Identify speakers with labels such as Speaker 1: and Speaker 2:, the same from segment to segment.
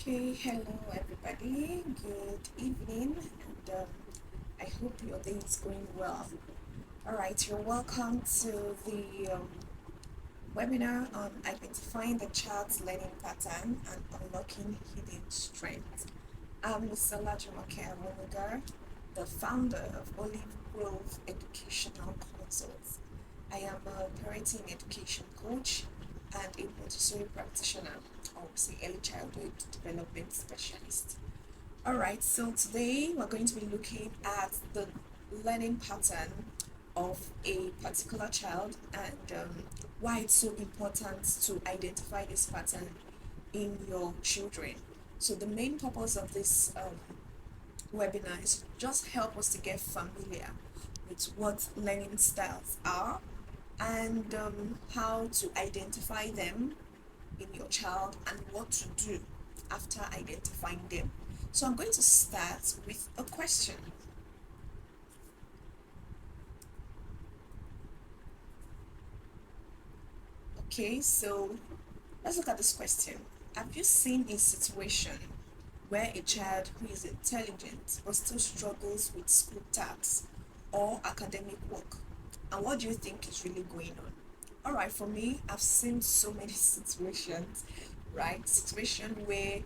Speaker 1: Okay, hello everybody. Good evening, and I hope your day is going well. All right, you're welcome to the webinar on identifying the child's learning pattern and unlocking hidden strengths. I'm Mr. Lajumoke Awonugar, the founder of Olive Grove Educational Consults. I am a parenting education coach and a Montessori practitioner, or say early childhood development specialist. All right, so today we're going to be looking at the learning pattern of a particular child and why it's so important to identify this pattern in your children. So the main purpose of this webinar is just help us to get familiar with what learning styles are and how to identify them in your child and what to do after identifying them. So I'm going to start with a question. Okay, so let's look at this question. Have you seen a situation where a child who is intelligent but still struggles with school tasks or academic work? And what do you think is really going on? All right, for me, I've seen so many situations, right? Situation where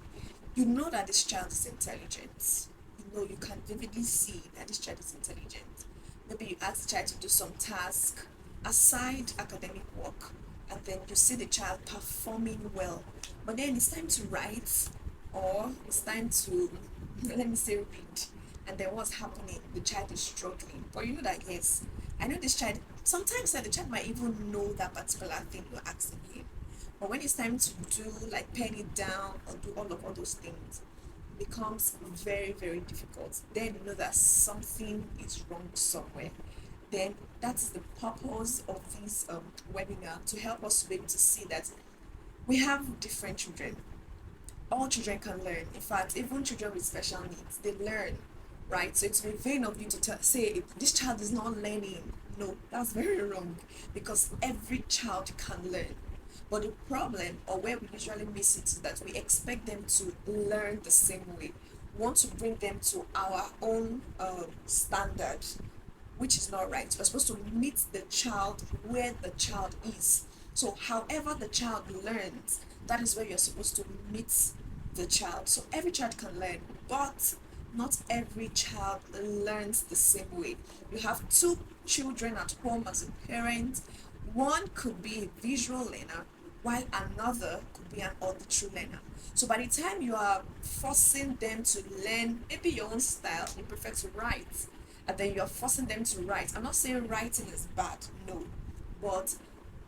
Speaker 1: you know that this child is intelligent. You can vividly see that this child is intelligent. Maybe you ask the child to do some task aside academic work, and then you see the child performing well. But then it's time to write, or it's time to, let me say, read. And then what's happening? The child is struggling. But you know that, yes, I know this child, sometimes the child might even know that particular thing you're asking him. But when it's time to do like pen it down or do all those things, it becomes very, very difficult. Then you know that something is wrong somewhere. Then that's the purpose of this webinar, to help us to be able to see that we have different children. All children can learn. In fact, even children with special needs, they learn, right? So it's very vain of you to say this child is not learning. No, that's very wrong, because every child can learn. But the problem, or where we usually miss it, is that we expect them to learn the same way. We want to bring them to our own standard, which is not right. We're supposed to meet the child where the child is. So, however the child learns, that is where you're supposed to meet the child. So, every child can learn, but not every child learns the same way. You have two children at home as a parent. One could be a visual learner, while another could be an auditory learner. So by the time you are forcing them to learn maybe your own style, you prefer to write, and then you're forcing them to write. I'm not saying writing is bad, no, but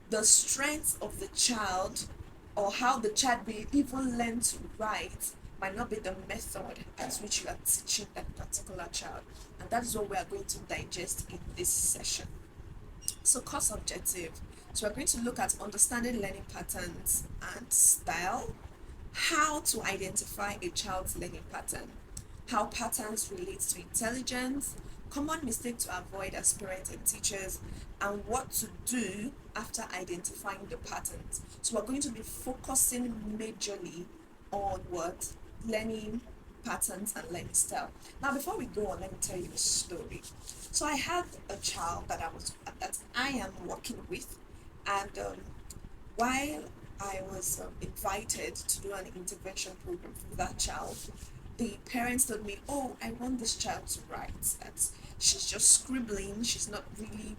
Speaker 1: the strength of the child, or how the child will even learn to write, might not be the method at which you are teaching that particular child. And that is what we are going to digest in this session. So, course objective. So, we're going to look at understanding learning patterns and style, how to identify a child's learning pattern, how patterns relate to intelligence, common mistakes to avoid as parents and teachers, and what to do after identifying the patterns. So we're going to be focusing majorly on what learning patterns and learning style. Now, before we go on, let me tell you a story. So I had a child that I am working with, and while I was invited to do an intervention program for that child, the parents told me, "Oh, I want this child to write. That she's just scribbling. She's not really,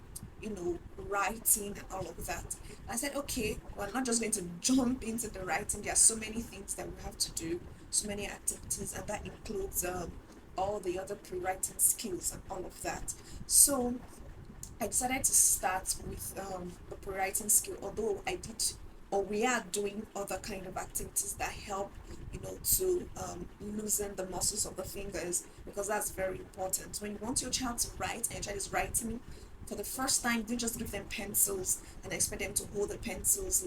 Speaker 1: writing and all of that." I said, "Okay, we're not just going to jump into the writing. There are so many things that we have to do, so many activities, and that includes all the other pre-writing skills and all of that." So I decided to start with the pre-writing skill, although I did, or we are doing other kind of activities that help, to loosen the muscles of the fingers, because that's very important. When you want your child to write and your child is writing for the first time, don't just give them pencils and expect them to hold the pencils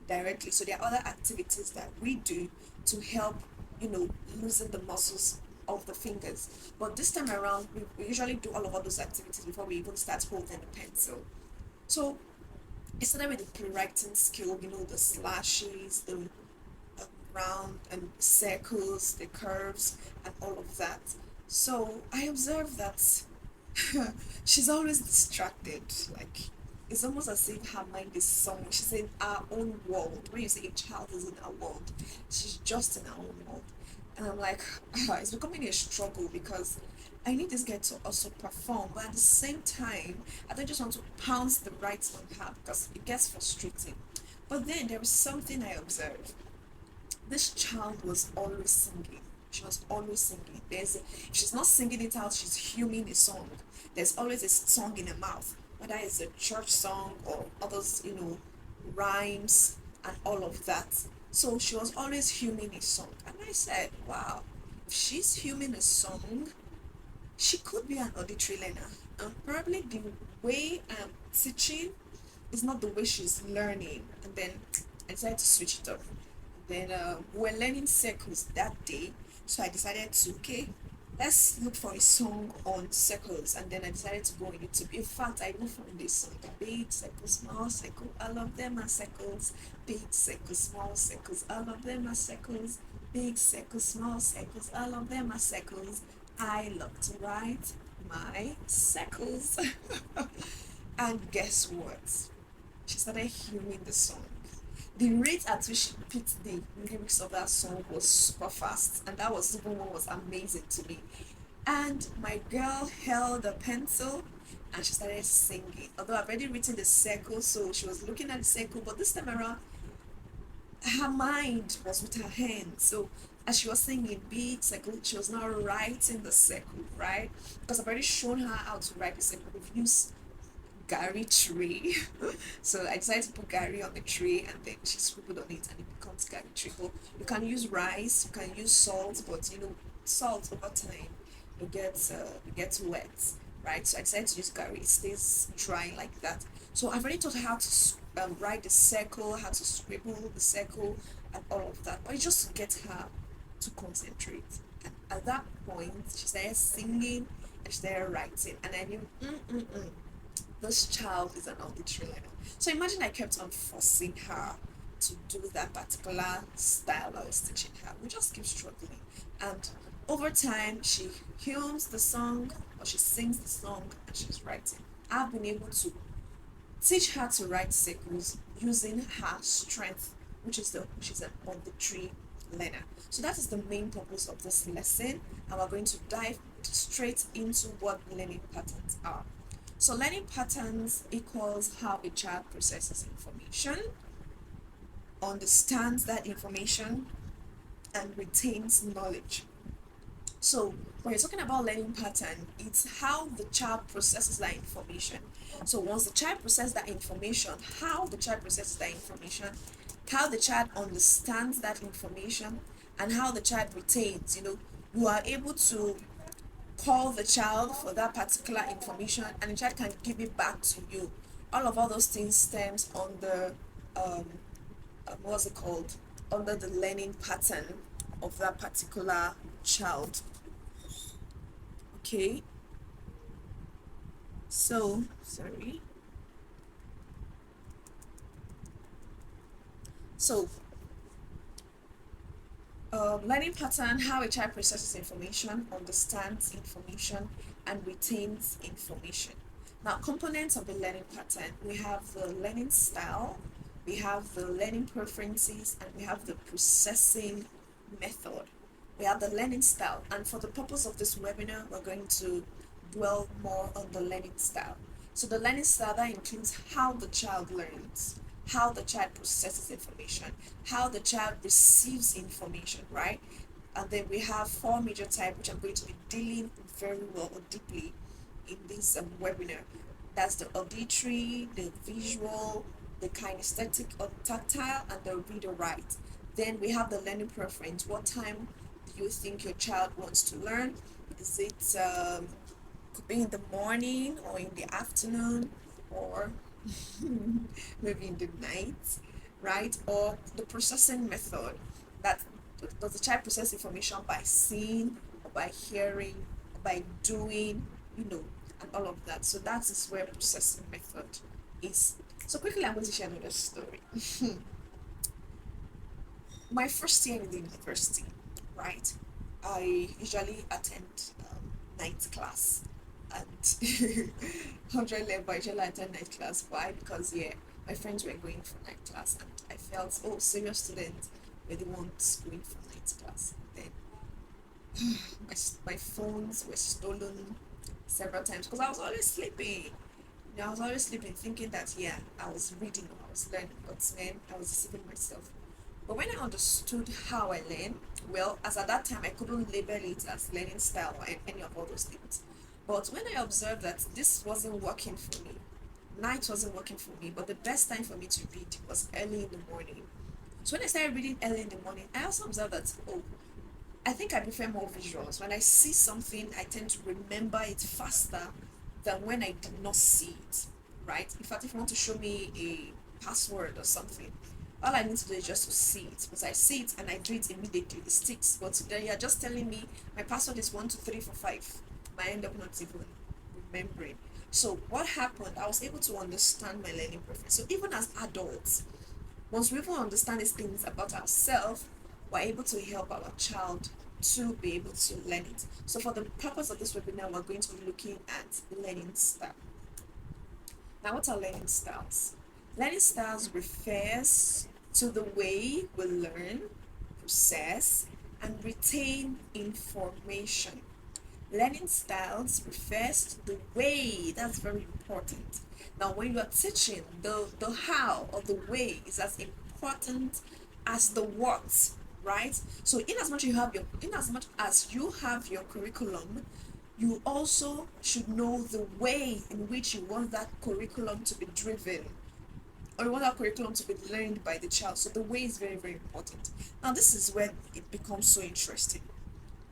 Speaker 1: directly. So there are other activities that we do to help, loosen the muscles of the fingers. But this time around, we usually do all of those activities before we even start holding the pencil. So it started with the pre-writing skill, the slashes, the round and circles, the curves, and all of that. So I observed that she's always distracted. Like it's almost as if her mind is somewhere. She's in our own world. When you say a child is in our world, she's just in her own world. And I'm like, it's becoming a struggle because I need this girl to also perform, but at the same time, I don't just want to pounce the right on her because it gets frustrating. But then there was something I observed. This child was always singing. She was always singing. If she's not singing it out, she's humming a song. There's always a song in her mouth, whether it's a church song or others, rhymes and all of that. So she was always humming a song. And I said, wow, if she's humming a song, she could be an auditory learner. And probably the way I'm teaching is not the way she's learning. And then I decided to switch it up. Then we were learning circles that day, so I decided to okay, let's look for a song on circles, and then I decided to go on YouTube. In fact, I even found this song: big circle, small circle, all of them are circles. Big circle, small circles, all of them are circles. Big circle, small circles, all of them are circles. I love to write my circles. And guess what? She started humming the song. The rate at which she picked the lyrics of that song was super fast, and that was even what was amazing to me. And my girl held a pencil and she started singing. Although I've already written the circle, so she was looking at the circle, but this time around, her mind was with her hand. So as she was singing big circle, she was now writing the circle, right? Because I've already shown her how to write the circle. We've used Gary tree. So I decided to put Gary on the tray and then she scribbled on it and it becomes Gary tree. But you can use rice, you can use salt, but salt over time it gets wet, right? So I decided to use Gary. It stays dry like that. So I've already taught her how to write the circle, how to scribble the circle, and all of that. But it's just to get her to concentrate. And at that point, she started singing and she started writing, and I knew, this child is an auditory learner. So imagine I kept on forcing her to do that particular style I was teaching her. We just keep struggling. And over time, she hums the song or she sings the song and she's writing. I've been able to teach her to write circles using her strength, which is an auditory learner. So that is the main purpose of this lesson, and we're going to dive straight into what learning patterns are. So learning patterns equals how a child processes information, understands that information, and retains knowledge. So when you're talking about learning pattern, it's how the child processes that information. So once the child processes that information, how the child processes that information, how the child understands that information, and how the child retains, you are able to call the child for that particular information and the child can give it back to you. All those things stems on the what's it called, under the learning pattern of that particular child. Okay, so sorry. So learning pattern, how a child processes information, understands information, and retains information. Now, components of the learning pattern, we have the learning style, we have the learning preferences, and we have the processing method. We have the learning style, and for the purpose of this webinar, we're going to dwell more on the learning style. So the learning style, that includes how the child learns, how the child processes information, how the child receives information, right? And then we have four major types, which I'm going to be dealing very well or deeply in this webinar. That's the auditory, the visual, the kinesthetic or tactile, and the read or write. Then we have the learning preference. What time do you think your child wants to learn? Is it could be in the morning or in the afternoon or maybe in the night, right? Or the processing method, that does the child process information by seeing or by hearing or by doing, and all of that. So that is where processing method is. So quickly, I'm going to share another story. My first year in the university, right? I usually attend night class, and 100 level, I usually attend night class. Why? Because yeah, my friends were going for night class, and I felt, oh, serious students were the ones going for night class. Then my phones were stolen several times because I was always sleeping. You know, I was always sleeping, thinking that yeah, I was reading or I was learning, but then I was deceiving myself. But when I understood how I learn, well, as at that time I couldn't label it as learning style or any of all those things. But when I observed that this wasn't working for me, night wasn't working for me, but the best time for me to read was early in the morning. So when I started reading early in the morning, I also observed that, oh, I think I prefer more visuals. When I see something, I tend to remember it faster than when I did not see it, right? In fact, if you want to show me a password or something, all I need to do is just to see it. Because I see it and I do it immediately, it sticks. But then you're just telling me my password is 12345. I end up not even remembering. So what happened? I was able to understand my learning preference. So even as adults, once we even understand these things about ourselves, we're able to help our child to be able to learn it. So for the purpose of this webinar, we're going to be looking at learning style. Now, what are learning styles? Learning styles refers to the way we learn, process, and retain information. Learning styles refers to the way, that's very important. Now, when you are teaching, the how or the way is as important as the what, right? So in as much as you have your curriculum, you also should know the way in which you want that curriculum to be driven, or you want that curriculum to be learned by the child. So the way is very, very important. Now, this is where it becomes so interesting.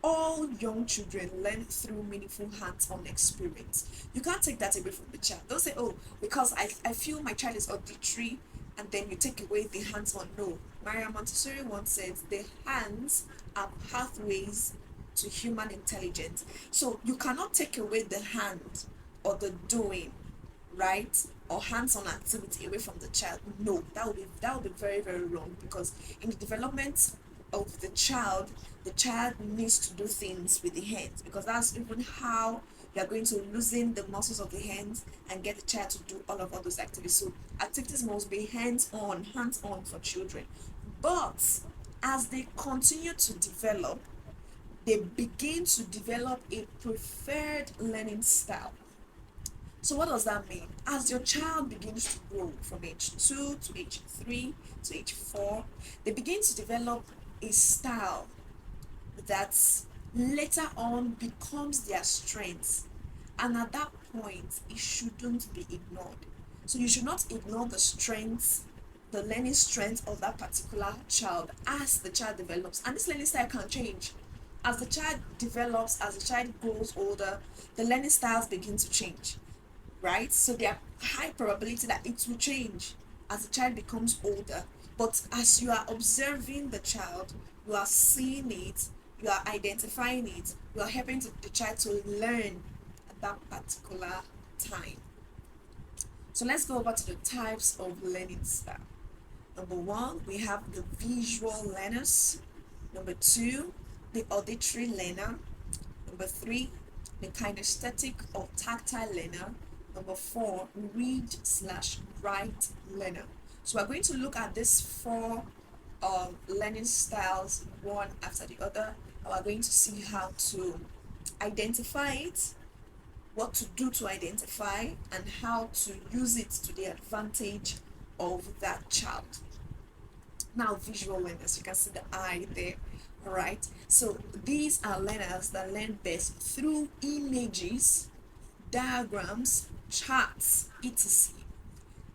Speaker 1: All young children learn through meaningful hands-on experience. You can't take that away from the child. Don't say, oh, because I feel my child is auditory, and then you take away the hands-on. No. Maria Montessori once said the hands are pathways to human intelligence. So you cannot take away the hand or the doing, right? Or hands-on activity away from the child. No, that would be very, very wrong, because in the development of the child needs to do things with the hands, because that's even how you're going to loosen the muscles of the hands and get the child to do all those activities. So activities must be hands on for children. But as they continue to develop, they begin to develop a preferred learning style. So what does that mean? As your child begins to grow from age 2 to age 3 to age 4, they begin to develop a style that later on becomes their strength. And at that point, it shouldn't be ignored. So you should not ignore the strengths, the learning strength of that particular child as the child develops. And this learning style can change. As the child develops, as the child grows older, the learning styles begin to change, right? So there are high probability that it will change as the child becomes older. But as you are observing the child, you are seeing it, you are identifying it, you are helping the child to learn at that particular time. So let's go over to the types of learning style. Number one, we have the visual learners. Number two, the auditory learner. Number three, the kinesthetic or tactile learner. Number four, read/write learner. So we're going to look at these four learning styles one after the other. And we're going to see how to identify it, what to do to identify, and how to use it to the advantage of that child. Now, visual learners, you can see the eye there. All right, so these are learners that learn best through images, diagrams, charts, etc.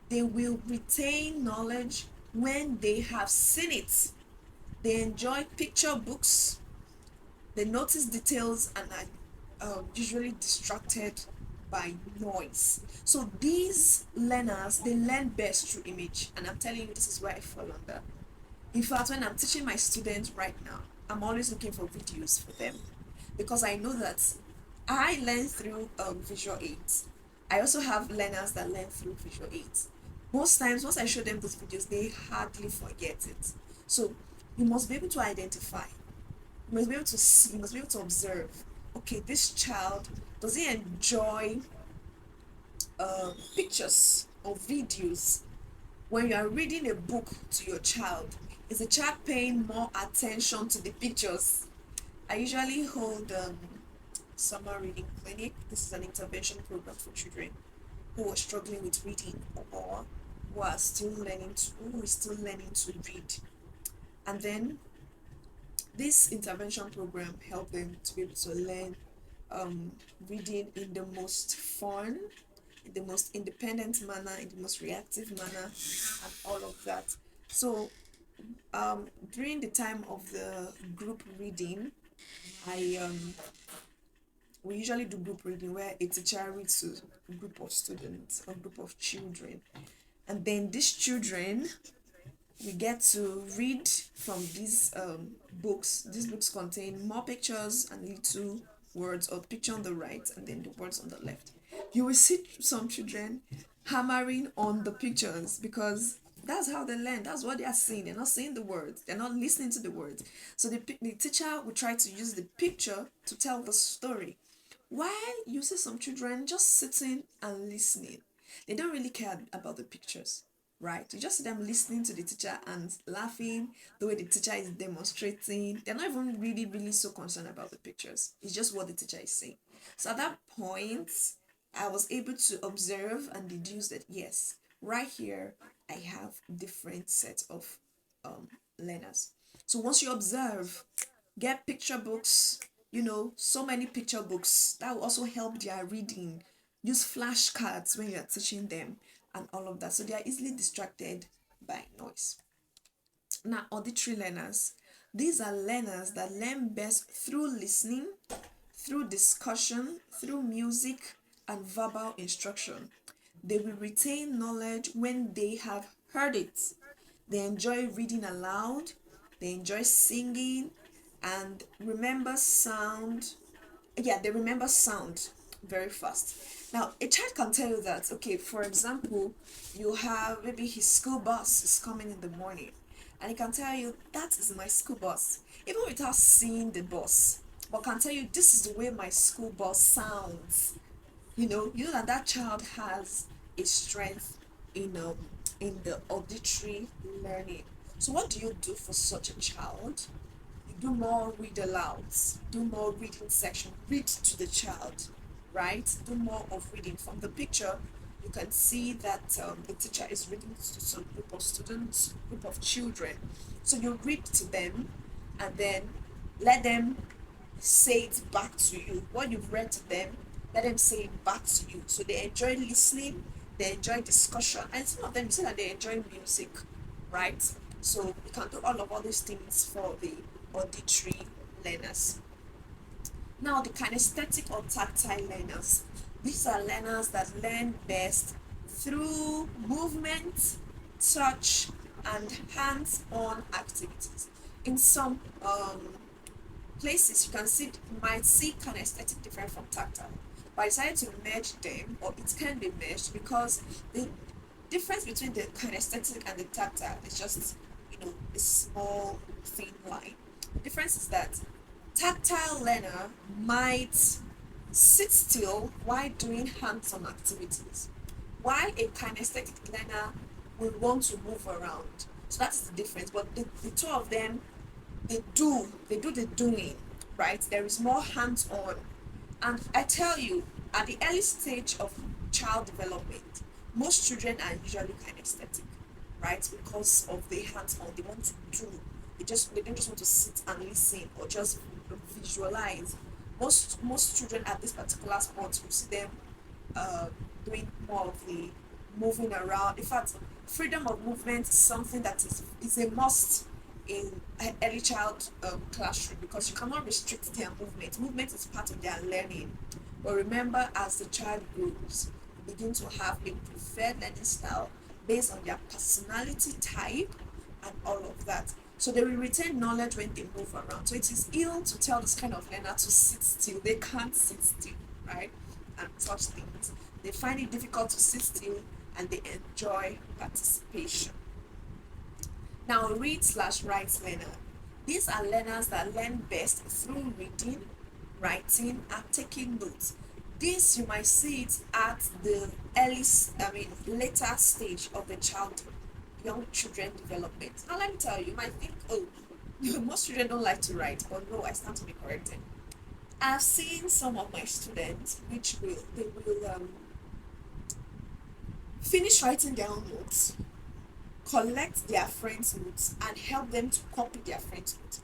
Speaker 1: They will retain knowledge when they have seen it. They enjoy picture books, they notice details, and are usually distracted by noise. So these learners, they learn best through image, and I'm telling you, this is where I fall under. In fact, when I'm teaching my students right now, I'm always looking for videos for them, because I know that I learn through visual aids. I also have learners that learn through visual aids. Most times, once I show them those videos, they hardly forget it. So You must be able to identify. You must be able to see. You must be able to observe. Okay, this child, does he enjoy pictures or videos? When you are reading a book to your child, is the child paying more attention to the pictures? I usually hold summer reading clinic. This is an intervention program for children who are struggling with reading, or who is still learning to read. And then this intervention program help them to be able to learn um, reading in the most fun, in the most independent manner, in the most reactive manner, and all of that. So during the time of the group reading, I we usually do group reading where a teacher reads to a group of students or group of children, and then these children, we get to read from these books. These books contain more pictures and little words, or picture on the right and then the words on the left. You will see some children hammering on the pictures because that's how they learn. That's what they are seeing. They're not seeing the words. They're not listening to the words. So the teacher will try to use the picture to tell the story. While you see some children just sitting and listening, they don't really care about the pictures, right? You just see them listening to the teacher and laughing the way the teacher is demonstrating. They're not even really, really so concerned about the pictures. It's just what the teacher is saying. So at that point, I was able to observe and deduce that yes, right here, I have different sets of learners. So once you observe, get picture books, so many picture books that will also help their reading. Use flashcards when you're teaching them and all of that, so they are easily distracted by noise. Now, auditory learners, these are learners that learn best through listening, through discussion, through music, and verbal instruction. They will retain knowledge when they have heard it. They enjoy reading aloud, they enjoy singing, and remember sound. Yeah, they remember sound very fast. Now, a child can tell you that, okay, for example, you have maybe his school bus is coming in the morning, and he can tell you, that is my school bus, even without seeing the bus, but can tell you, this is the way my school bus sounds. You know that that child has a strength in the auditory learning. So what do you do for such a child? You do more read alouds, do more reading section, read to the child, right? Do more of reading. From the picture, you can see that the teacher is reading to some group of students, group of children. So you read to them, and then let them say it back to you. What you've read to them, let them say it back to you. So they enjoy listening, they enjoy discussion, and some of them say that they enjoy music, right? So we can do all these things for the auditory learners. Now, the kinesthetic or tactile learners. These are learners that learn best through movement, touch, and hands-on activities. In some places, you might see kinesthetic different from tactile. But I decided to merge them, or it can be merged, because the difference between the kinesthetic and the tactile is just, a small thin line. The difference is that tactile learner might sit still while doing hands-on activities, while a kinesthetic learner will want to move around. So that's the difference. But the two of them, they do the doing, right? There is more hands-on. And I tell you, at the early stage of child development, most children are usually kinesthetic, right? Because of the hands-on, they want to do. They don't just want to sit and listen or just visualize. Most children at this particular spot, you see them uh, doing more of the moving around. In fact, freedom of movement is something that is a must in an early child classroom, because you cannot restrict their movement. Movement is part of their learning. But remember, as the child grows, they begin to have a preferred learning style based on their personality type and all of that. So they will retain knowledge when they move around. So it is ill to tell this kind of learner to sit still. They can't sit still, right? And touch things. They find it difficult to sit still, and they enjoy participation. Now, read/write learner. These are learners that learn best through reading, writing, and taking notes. This you might see it at the later stage of the child, young children development. Now let me tell you, you might think, oh, most children don't like to write, but no, I stand to be corrected. I've seen some of my students which will finish writing their own notes, collect their friends' notes, and help them to copy their friends' notes.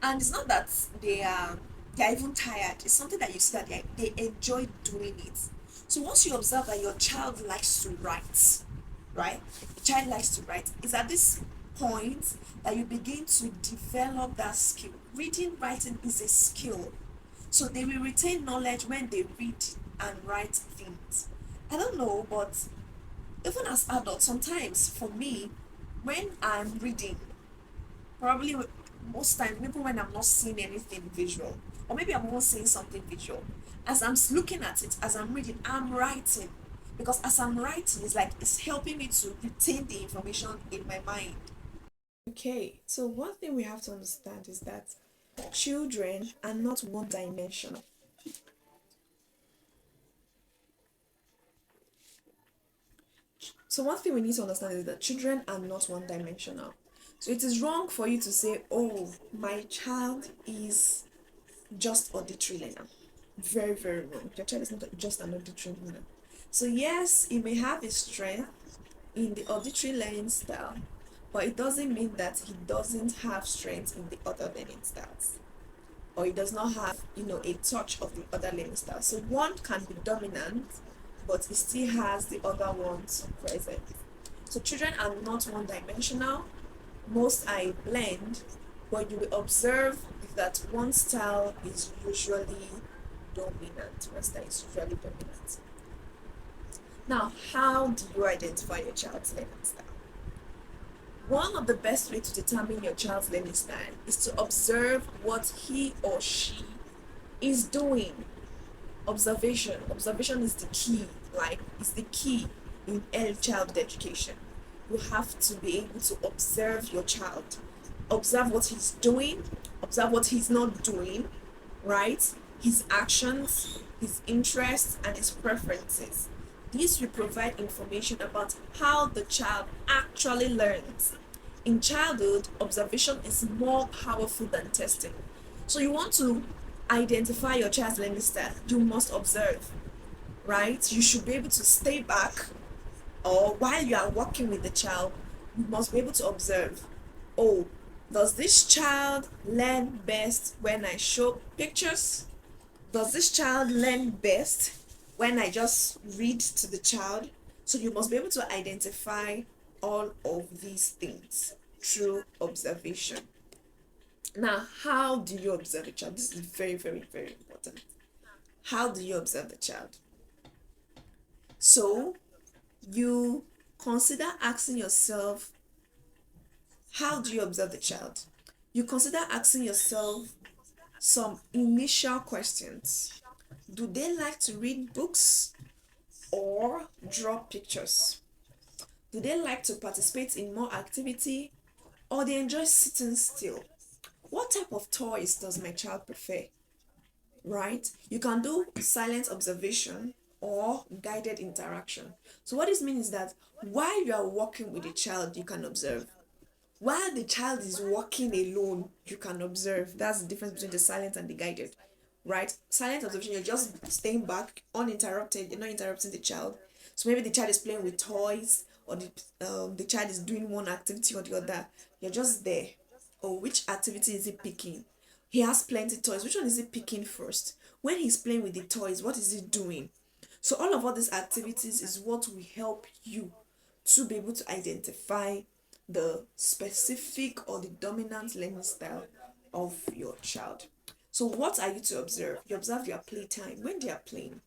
Speaker 1: And it's not that they're even tired. It's something that you see that they enjoy doing it. So once you observe that your child likes to write, right? The child likes to write. It's at this point that you begin to develop that skill. Reading, writing is a skill. So they will retain knowledge when they read and write things. I don't know, but even as adults, sometimes for me, when I'm reading, probably most times, maybe when I'm not seeing anything visual, or maybe I'm not seeing something visual, as I'm looking at it, as I'm reading, I'm writing. Because as I'm writing, it's like it's helping me to retain the information in my mind. Okay, so one thing we have to understand is that children are not one dimensional. So one thing we need to understand is that children are not one dimensional. So it is wrong for you to say, oh, my child is just auditory learner. Very, very wrong. Your child is not just an auditory learner. So yes, he may have his strength in the auditory learning style, but it doesn't mean that he doesn't have strength in the other learning styles, or he does not have, a touch of the other learning styles. So one can be dominant, but he still has the other ones present. So children are not one dimensional. Most are a blend, but you will observe that one style is usually dominant. One style is usually dominant. Now, how do you identify your child's learning style? One of the best ways to determine your child's learning style is to observe what he or she is doing. Observation is the key, like it's the key in early childhood education. You have to be able to observe your child, observe what he's doing, observe what he's not doing, right? His actions, his interests, and his preferences. This will provide information about how the child actually learns. In childhood, observation is more powerful than testing. So you want to identify your child's learning style, you must observe, right? You should be able to stay back, or while you are working with the child, you must be able to observe. Oh, does this child learn best when I show pictures? Does this child learn best when I just read to the child? So you must be able to identify all of these things through observation. Now, how do you observe a child? This is very, very, very important. How do you observe the child? So, you consider asking yourself, how do you observe the child? You consider asking yourself some initial questions. Do they like to read books or draw pictures? Do they like to participate in more activity or they enjoy sitting still? What type of toys does my child prefer? Right? You can do silent observation or guided interaction. So what this means is that while you are working with the child, you can observe. While the child is walking alone, you can observe. That's the difference between the silent and the guided, right? Silent observation, you're just staying back, uninterrupted. You're not interrupting the child. So maybe the child is playing with toys, or the child is doing one activity or the other. You're just there. Oh, which activity is he picking? He has plenty toys. Which one is he picking first? When he's playing with the toys, what is he doing? So all these activities is what will help you to be able to identify the specific or the dominant learning style of your child. So what are you to observe? You observe their playtime when they are playing,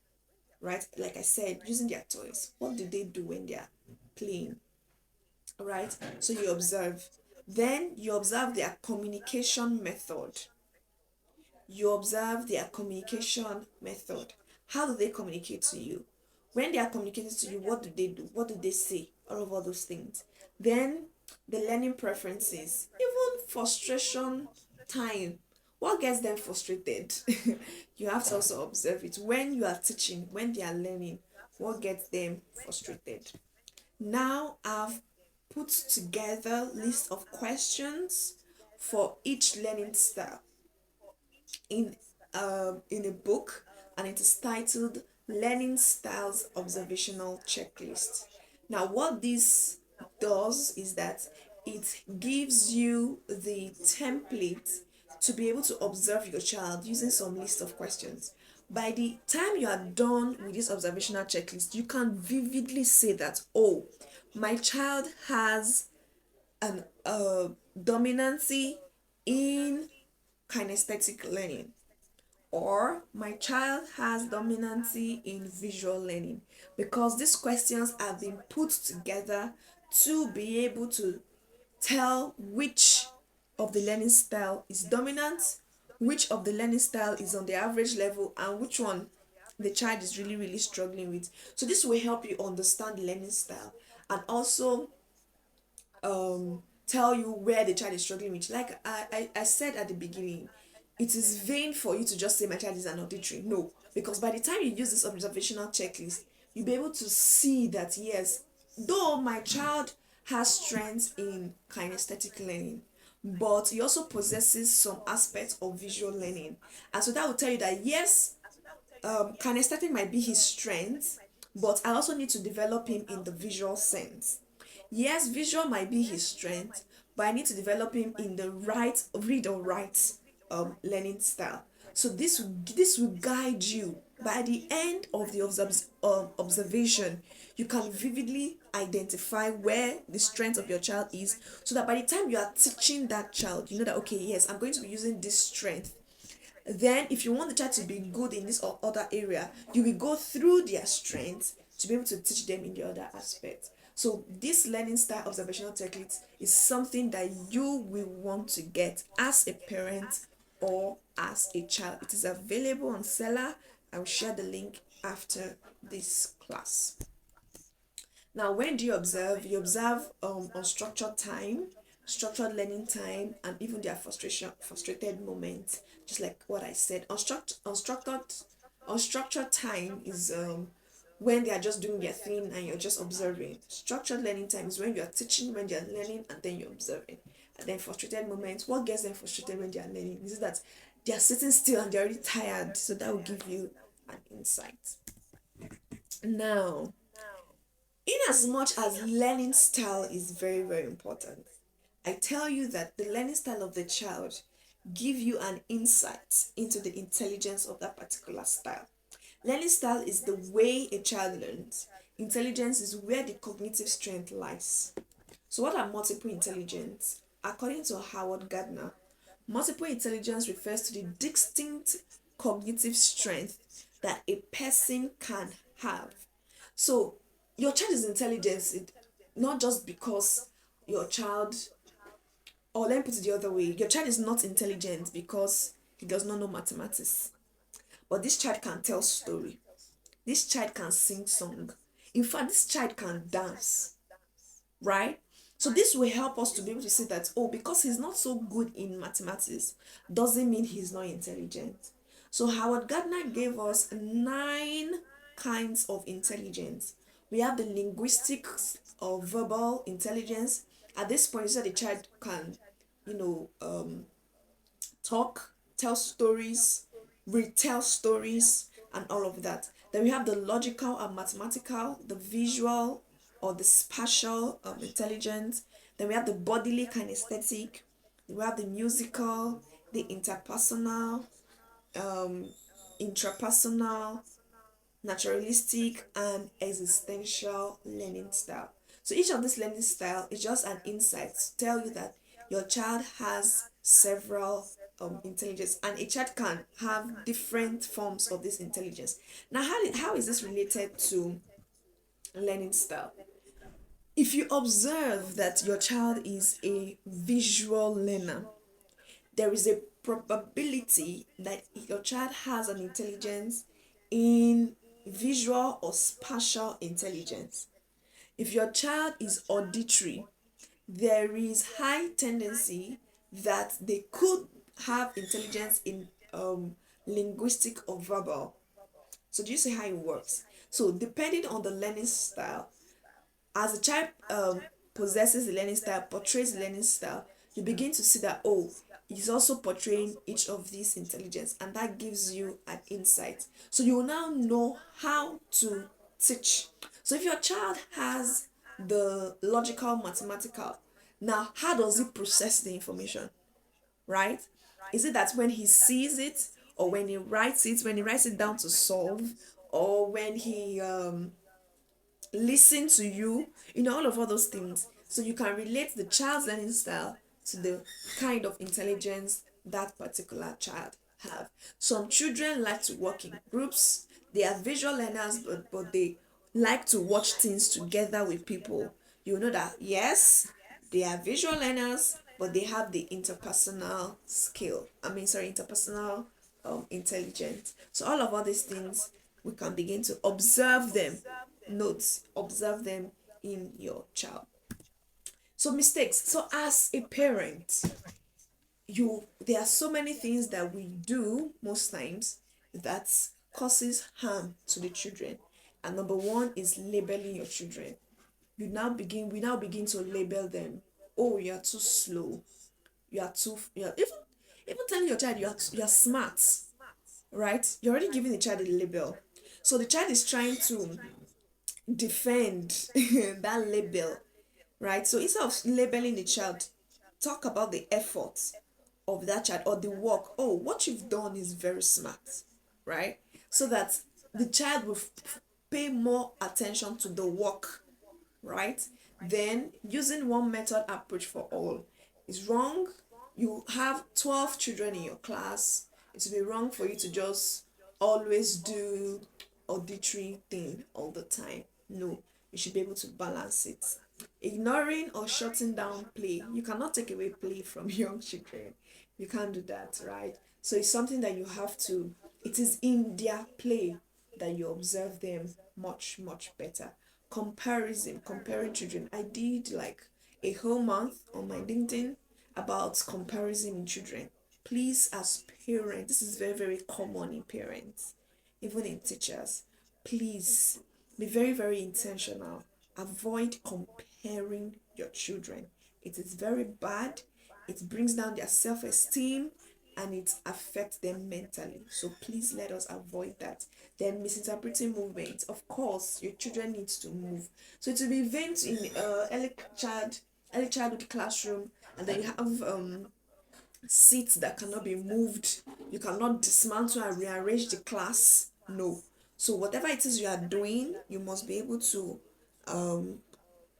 Speaker 1: right? Like I said, using their toys. What do they do when they are playing? Right? So you observe. Then you observe their communication method. You observe their communication method. How do they communicate to you? When they are communicating to you, what do they do? What do they say? All those things. Then the learning preferences, even frustration time, what gets them frustrated? You have to also observe it. When you are teaching, when they are learning, what gets them frustrated? Now I've put together list of questions for each learning style in in a book, and it is titled Learning Styles Observational Checklist. Now, what this does is that it gives you the template to be able to observe your child using some list of questions. By the time you are done with this observational checklist, you can vividly say that, oh, my child has an dominancy in kinesthetic learning, or my child has dominancy in visual learning, because these questions have been put together to be able to tell which of the learning style is dominant, which of the learning style is on the average level, and which one the child is really struggling with. So this will help you understand the learning style, and also tell you where the child is struggling with. Like I said at the beginning, it is vain for you to just say my child is an auditory. No, because by the time you use this observational checklist, you'll be able to see that yes, though my child has strengths in kinesthetic learning, but he also possesses some aspects of visual learning. And so that will tell you that yes, kinesthetic might be his strength, but I also need to develop him in the visual sense. Yes, visual might be his strength, but I need to develop him in the right read or write learning style. So this will guide you. By the end of the observation, you can vividly identify where the strength of your child is, so that by the time you are teaching that child, you know that okay, yes, I'm going to be using this strength. Then if you want the child to be good in this or other area, you will go through their strengths to be able to teach them in the other aspect. So this learning style observational techniques is something that you will want to get as a parent or as a child. It is available on Seller. I will share the link after this class. Now, when do you observe? You observe unstructured time, structured learning time, and even their frustrated moments. Just like what I said, unstructured time is when they are just doing their thing and you're just observing. Structured learning time is when you are teaching, when they are learning, and then you're observing. And then frustrated moments. What gets them frustrated when they are learning? Is it that they are sitting still and they're already tired? So that will give you an insight. Now, in as much as learning style is very important, I tell you that the learning style of the child give you an insight into the intelligence of that particular style. Learning style is the way a child learns. Intelligence is where the cognitive strength lies. So what are multiple intelligence? According to Howard Gardner, multiple intelligence refers to the distinct cognitive strength that a person can have. So your child is intelligent, not just because your child, or let me put it the other way, your child is not intelligent because he does not know mathematics, but this child can tell story, this child can sing song, in fact this child can dance, right? So this will help us to be able to see that, oh, because he's not so good in mathematics doesn't mean he's not intelligent. So Howard Gardner gave us 9 kinds of intelligence. We have the linguistic or verbal intelligence. At this point, you said the child can, talk, tell stories, retell stories, and all of that. Then we have the logical and mathematical, the visual or the spatial intelligence. Then we have the bodily kinesthetic. We have the musical, the interpersonal, um, intrapersonal, naturalistic, and existential learning style. So each of this learning style is just an insight to tell you that your child has several intelligence, and a child can have different forms of this intelligence. Now, how is this related to learning style? If you observe that your child is a visual learner, there is a probability that your child has an intelligence in visual or spatial intelligence. If your child is auditory, there is high tendency that they could have intelligence in linguistic or verbal. So do you see how it works? So depending on the learning style, as a child possesses the learning style, portrays the learning style, you begin to see that, oh, he's also portraying each of these intelligence, and that gives you an insight. So you will now know how to teach. So if your child has the logical, mathematical, now how does he process the information, right? Is it that when he sees it, or when he writes it down to solve, or when he listen to you, all of those things. So you can relate the child's learning style to the kind of intelligence that particular child have. Some children like to work in groups. They are visual learners, but they like to watch things together with people. You know that, yes, they are visual learners, but they have the interpersonal skill. Interpersonal intelligence. So all these things, we can begin to observe them. Notes, observe them in your child. So mistakes. So as a parent, there are so many things that we do most times that causes harm to the children. And number one is labeling your children. We now begin to label them. Oh, you are too slow. You are even telling your child you are smart, right? You're already giving the child a label. So the child is trying to defend that label, right? So instead of labeling the child, talk about the efforts of that child or the work. Oh, what you've done is very smart, right? So that the child will pay more attention to the work, right? Then using one method approach for all is wrong. You have 12 children in your class. It will be wrong for you to just always do auditory thing all the time. No, you should be able to balance it. Ignoring or shutting down play. You cannot take away play from young children. You can't do that, right? So it's something that you have to, it is in their play that you observe them much, much better. Comparison, comparing children. I did like a whole month on my LinkedIn about comparison in children. Please, as parents, this is very, very common in parents, even in teachers. Please be very, very intentional. Avoid comparing your children. It is very bad. It brings down their self esteem and it affects them mentally. So please let us avoid that. Then misinterpreting movement. Of course, your children need to move. So it will be events in early childhood classroom, and then you have seats that cannot be moved. You cannot dismantle and rearrange the class. No. So whatever it is you are doing, you must be able to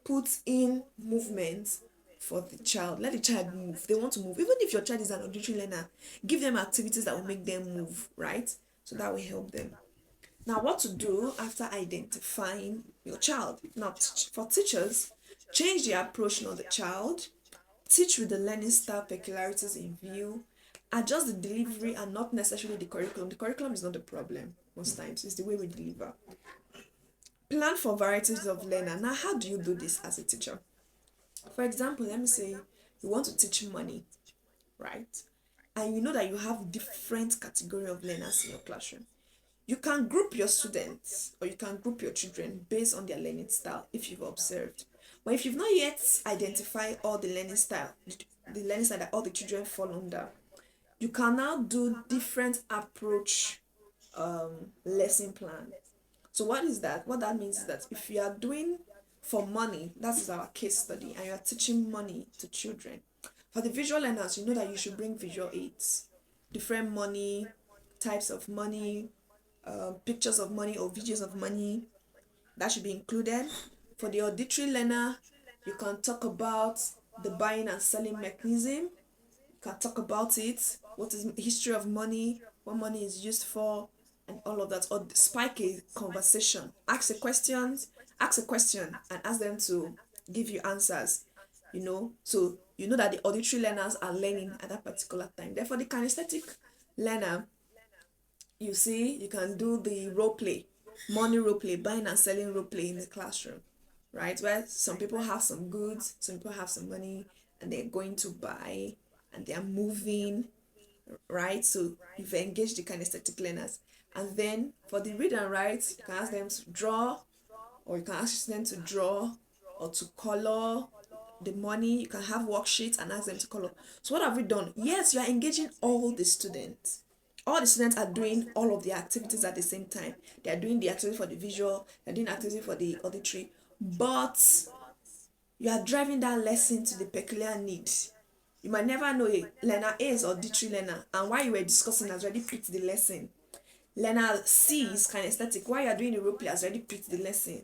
Speaker 1: put in movement for the child. Let the child move. They want to move. Even if your child is an auditory learner, give them activities that will make them move, right? So that will help them. Now, what to do after identifying your child? Now, for teachers, change the approach, not the child. Teach with the learning style peculiarities in view. Adjust the delivery and not necessarily the curriculum. The curriculum is not the problem most times, it's the way we deliver. Plan for varieties of learner. Now, how do you do this as a teacher? For example, let me say you want to teach money, right? And you know that you have different category of learners in your classroom. You can group your students or you can group your children based on their learning style if you've observed. But if you've not yet identified all the learning style that all the children fall under, you can now do different approach lesson plan. So what is that? What that means is that if you are doing for money, that is our case study, and you are teaching money to children. For the visual learners, you know that you should bring visual aids, different money, types of money, pictures of money or videos of money that should be included. For the auditory learner, you can talk about the buying and selling mechanism. You can talk about it. What is the history of money? What money is used for? And all of that. Or spike a conversation. Ask a question and ask them to give you answers. So you know that the auditory learners are learning at that particular time. Therefore, the kinesthetic learner, you see, you can do the role play, money role play, buying and selling role play in the classroom, right? Where some people have some goods, some people have some money, and they're going to buy, and they're moving. right? So you've engaged the kinesthetic learners. And then for the read and write, you can ask them to draw, or you can ask them to draw or to color the money. You can have worksheets and ask them to color. So what have we done? Yes, you are engaging all the students. All the students are doing all of the activities at the same time. They are doing the activity for the visual, they're doing activity for the auditory, but you are driving that lesson to the peculiar need. You might never know a learner A is auditory learner, and while you were discussing has already picked the lesson. Learner C is kinesthetic. While you are doing the role play, has already picked the lesson.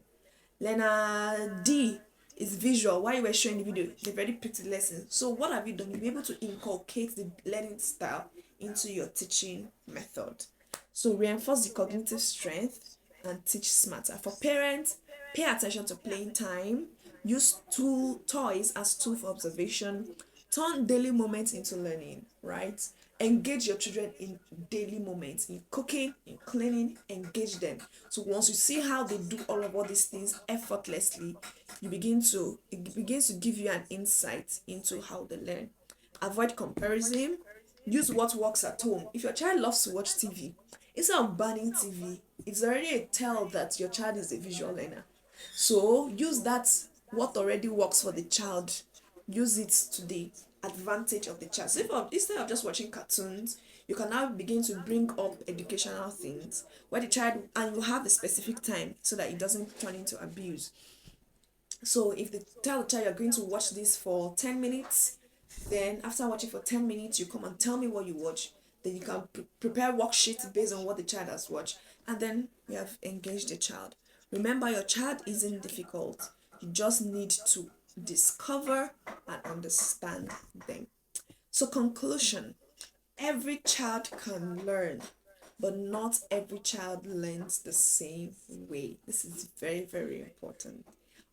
Speaker 1: Learner D is visual. While you were showing the video, they've already picked the lesson. So what have you done? You'll be able to inculcate the learning style into your teaching method. So reinforce the cognitive strength and teach smarter. For parents, pay attention to playing time. Use toys as tool for observation. Turn daily moments into learning, right? Engage your children in daily moments, in cooking, in cleaning, engage them. So once you see how they do all these things effortlessly, it begins to give you an insight into how they learn. Avoid comparison. Use what works at home. If your child loves to watch TV, instead of banning TV, it's already a tell that your child is a visual learner. So use that, what already works for the child, use it to the advantage of the child. So instead of just watching cartoons, you can now begin to bring up educational things where the child, and you have a specific time so that it doesn't turn into abuse. So if they tell the child you're going to watch this for 10 minutes, then after watching for 10 minutes, you come and tell me what you watch. Then you can prepare worksheets based on what the child has watched. And then you have engaged the child. Remember, your child isn't difficult. You just need to discover and understand them. So conclusion, every child can learn, but not every child learns the same way. This is very, very important.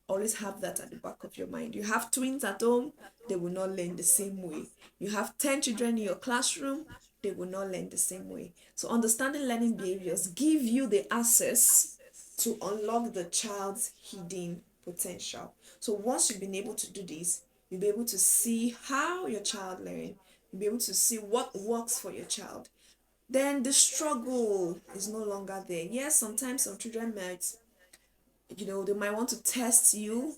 Speaker 1: Always have that at the back of your mind. You have twins at home, they will not learn the same way. You have 10 children in your classroom, they will not learn the same way. So understanding learning behaviors give you the access to unlock the child's hidden potential. So once you've been able to do this, you'll be able to see how your child learns. You'll be able to see what works for your child. Then the struggle is no longer there. Yes, sometimes some children might, they might want to test you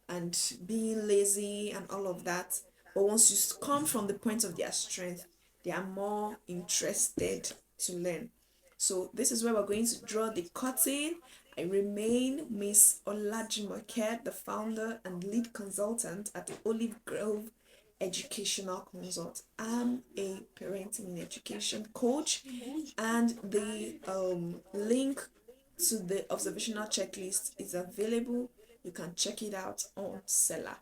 Speaker 1: and being lazy and all of that. But once you come from the point of their strength, they are more interested to learn. So this is where we're going to draw the curtain. I remain Miss Olajumoke, the founder and lead consultant at the Olive Grove Educational Consult. I'm a parenting and education coach, and the link to the observational checklist is available. You can check it out on Seller.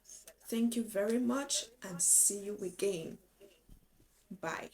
Speaker 1: Thank you very much and see you again. Bye.